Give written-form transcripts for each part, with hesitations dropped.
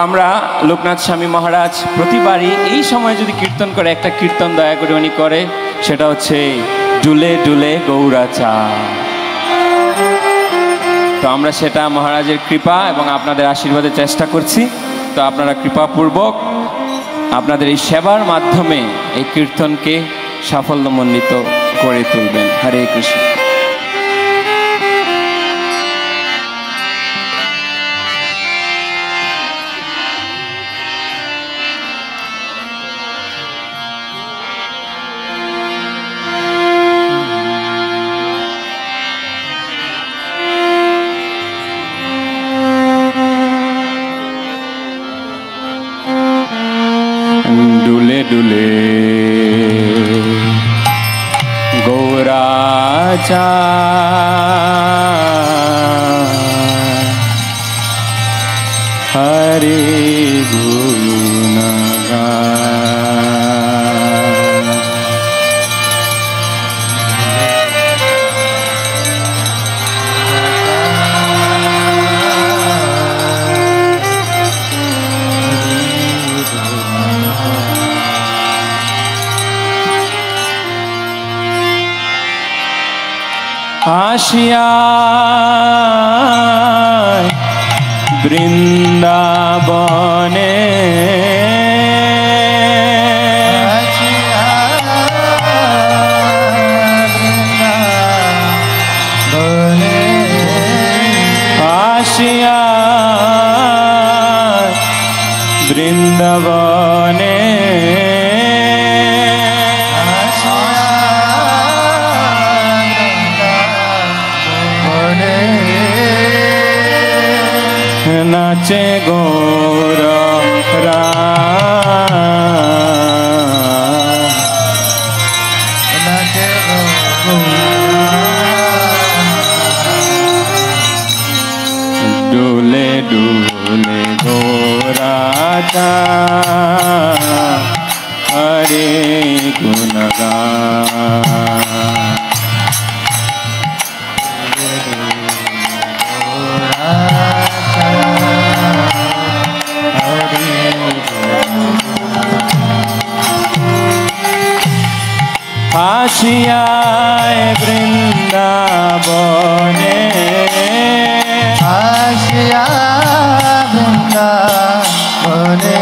আমরা লোকনাথ স্বামী মহারাজ প্রতিবারই এই সময় যদি কীর্তন করে, একটা কীর্তন দয়া করে উনি করে, সেটা হচ্ছে ডুলে ডুলে গৌরাচা। তো আমরা সেটা মহারাজের কৃপা এবং আপনাদের আশীর্বাদে চেষ্টা করছি। তো আপনারা কৃপাপূর্বক আপনাদের এই সেবার মাধ্যমে এই কীর্তনকে সাফল্যমণ্ডিত করে তুলবেন। হরে কৃষ্ণ। डुले डुले गौराचा हरे गुणगा आशियाय बृंदाबने आशियाय बृंदाबने नाचे गौर नाचे डोले डोले गौराचा हरे गुणगान आशियाय बृंदाबने आशियाय बृंदाबने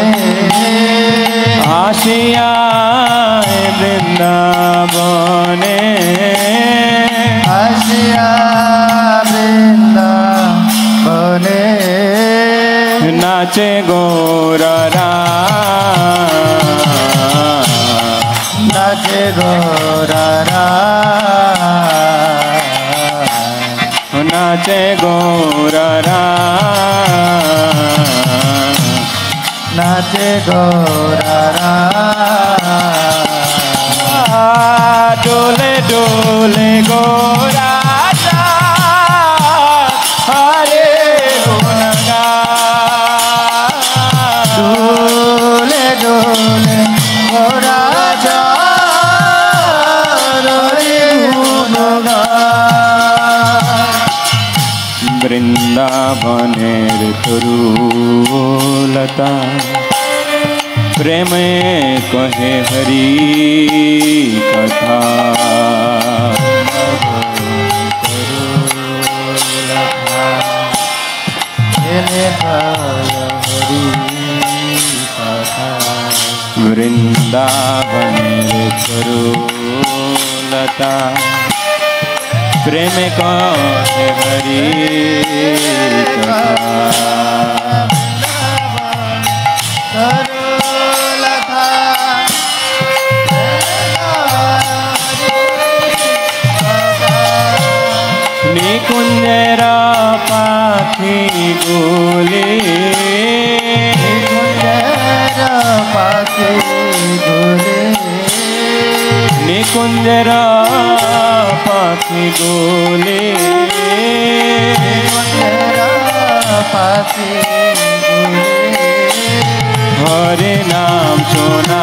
आशियाय बृंदाबने आशियाय बृंदाबने नाचे गौररा नाचे गौररा नाचे गौररा नाचे गौररा डोले डोले गौराचा हरे गुणगान डोले डोले गौराचा वृंदावनेर तरुलता प्रेमे कहे हरि कथा वृंदावनेर तरुलता प्रेम कहे हरि कथा निकुंजर पाखी गोले निकुंजर पाखी गोले निकुंजर पाखी गोले पाखी गोले हरे नाम सोना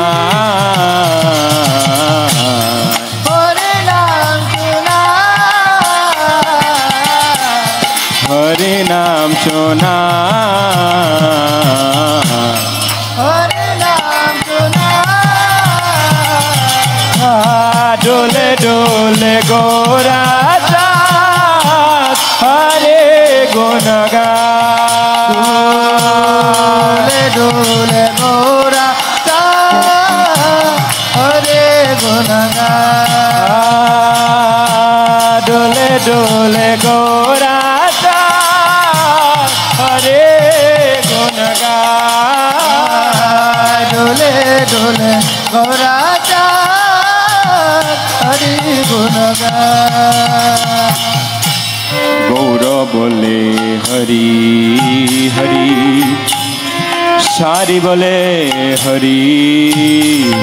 हरे नाम सोना हरे नाम सोना हरि नाम सुना डोले डोले गोरा चाँद हरे गुण डोले डोले गोरा चाँद हरे गुण डोले डोले गोरा चाँद हरे गुण डोले डोले गोरा चाँद हरि गुण गौर बोले हरि हरि सारी बोले हरि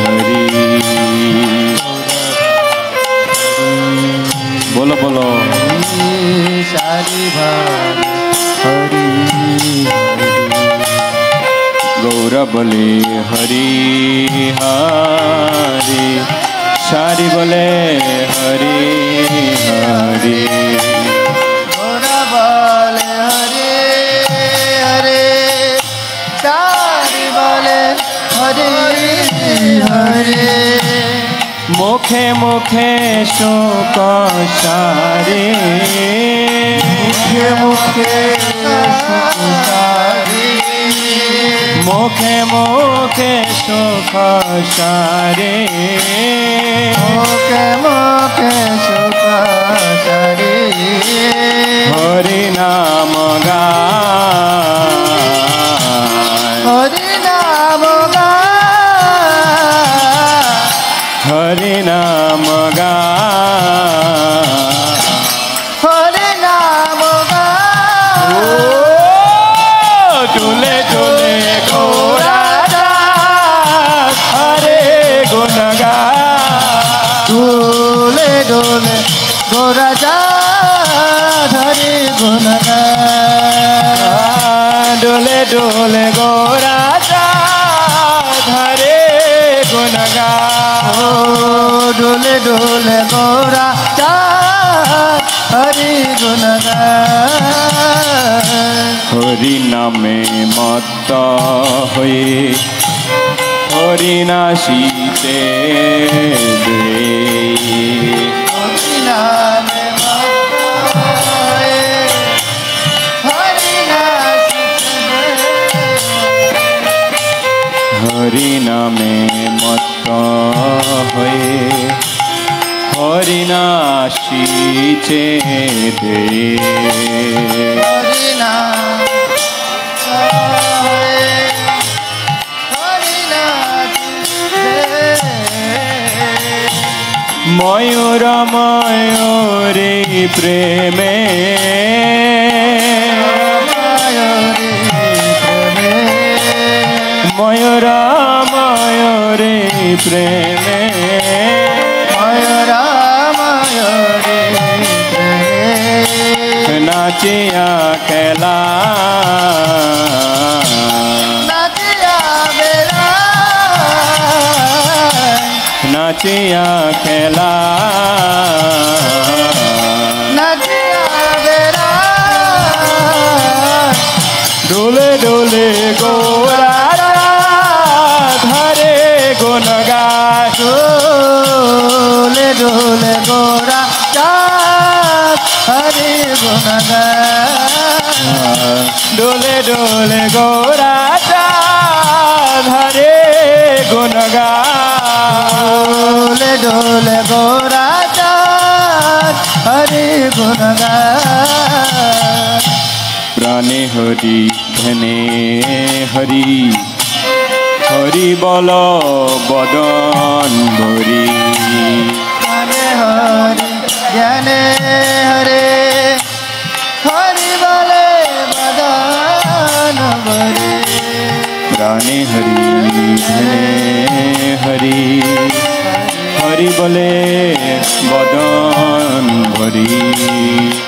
हरि बोलो बोलो सारी हरि गौर बोले हरि हरि सारी बोले हरि हरि गोरा बोले हरे हरे सारी बोले हरे हरे मुखे मुखे शोक सारे मुखे मुखे सारी मुखे मुखे शोक सारे मुखे मुखे सुख सारी हरि नाम गाय हरि नाम हरि नाम गाय हरि नाम डोले डोले गोरा चाँद हरे गुण डोले डोले गोरा चाँद हरि गुण डोले डोले गोरा चाँद हरे गुण डोले डोले गोरा चाँद हरि गुण हरि नामे मत्त हुए हरि नाशिते दे हरि नाम हरि हरि नामे मत्त हुए हरि नाशिते दे हरि नाम हरि मयूर मयूरे प्रेमे मयूर मयूरे प्रेमे मयूरा मयूरे नाचिया खेला नाचिया बेला नाचिया खेला नाचिया बेला डोले डोले गोरा धरे गुण गाय डोले डोले गोरा चाँद हरि गुण डोले डोले गोरा चाँद हरे गुण डोले डोले गोरा चाँद हरि गुण प्राणे हरि धने हरि हरि बल बदन भरी हरे हरि ज्ञाने हरे हरि बले बदन भरे प्राणे हरि धने हरि हरि बले बदन भरी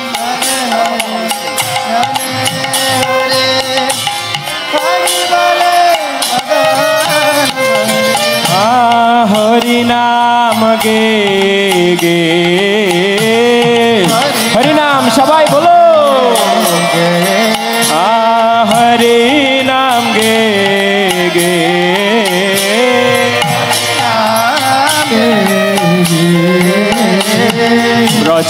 हरि नाम गे गे हरि नाम सबाई बोलो हरि नाम गे गे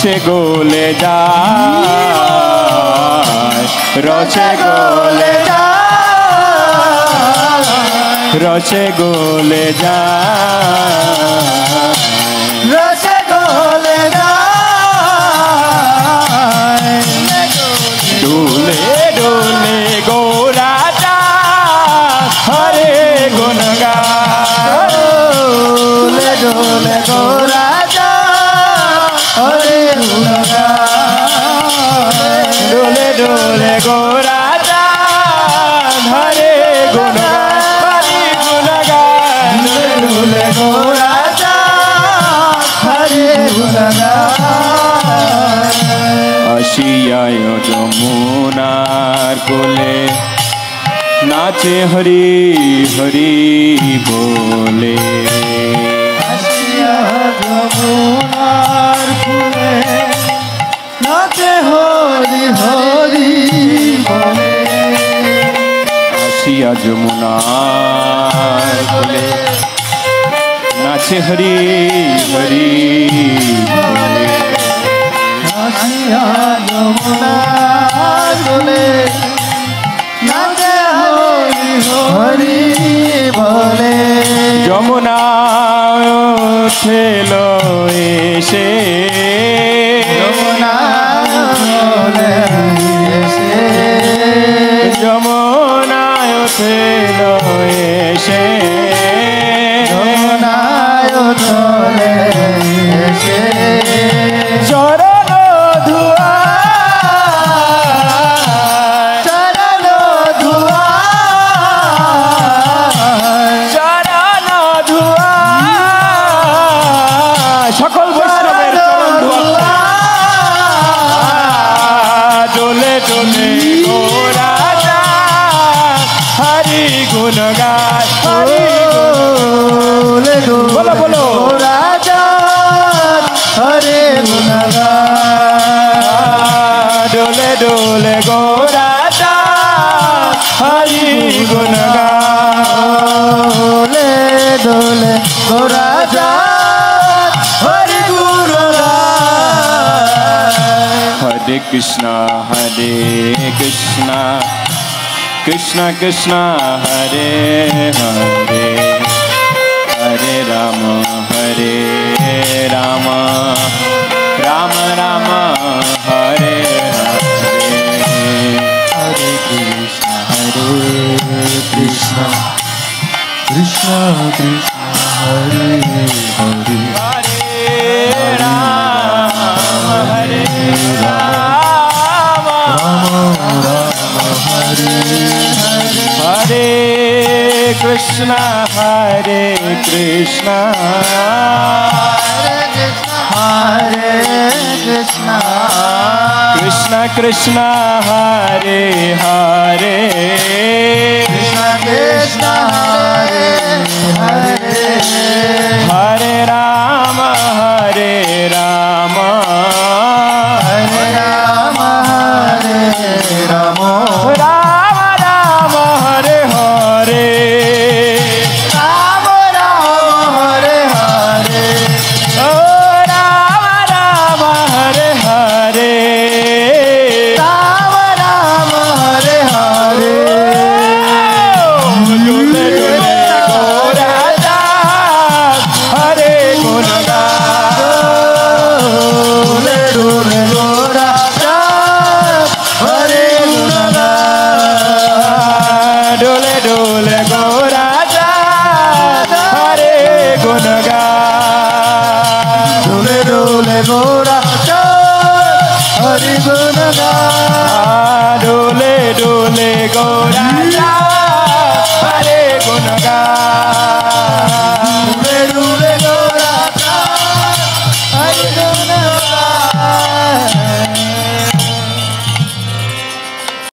রসে গলে যায়, রসে গলে যায়, রসে গলে যায়, রসে গলে যায়। ডোলে ডোলে গোরা চাঁদ হরে গুণ গায়, ডোলে ডোলে গোরা চাঁদ হরে গুণ গায়। ডোলে ডোলে গোরা চাঁদ হরে গুণ গায়, গুণ গায়, ডোলে গোরা চাঁদ হরে গুণ গায়। আসিয়ায় যমুনার কোলে নাচে হরি হরি বলে, আসিয়া যমুনার কূলে নাচে হরি হরি বলে। আসিয়া যমুনার কোলে নাচে হরি হরি বলে, আসিয়া যমুনার কূলে নাচে হরি হরি বলে। যমুনা ছিল এসে, যমুনা বলে এসে, যমুনায় ছিল এসে, যমুনায় চলে এসে, চরণ ধুয়া, চরণ ধুয়া, চরণ ধুয়া, সকল বৈষ্ণবের চরণ ধুয়া, ডোলে ডোলে গোরা চাঁদ হরি গুণ গায়, হরি ডোলে ডোলে বলো, বলো। গোরা চাঁদ হরে গুণ গায়। ডোলে ডোলে গোরা চাঁদ হরি গুণ গায়, ডোলে ডোলে গোরা চাঁদ হরে গুণ গায়। হরে কৃষ্ণ কৃষ্ণ কৃষ্ণ হরে হরে, হরে রাম রাম রাম হরে হরে, হরে কৃষ্ণ কৃষ্ণ কৃষ্ণ হরে হরে, হরে রাম রাম রাম হরে হরে। হরে কৃষ্ণ কৃষ্ণ হরে কৃষ্ণ কৃষ্ণ কৃষ্ণ হরে হরে, কৃষ্ণ কৃষ্ণ হরে হরে, হরে রাম রাম, হরে রাম রাম, রাম রাম হরে হরে, রাম রাম হরে হরে, ও রাম রাম হরে হরে, রাম রাম হরে হরে। ডোলে ডোলে গোরা চাঁদ হরে গুণ গায়, ডোলে ডোলে গোরা চাঁদ হরে গুণ গায়। ডোলে ডোলে গোরা চাঁদ হরে গুণ গায়, ডোলে ডোলে গোরা চাঁদ হরি গুণ গায়। ডোলে ডোলে গোরা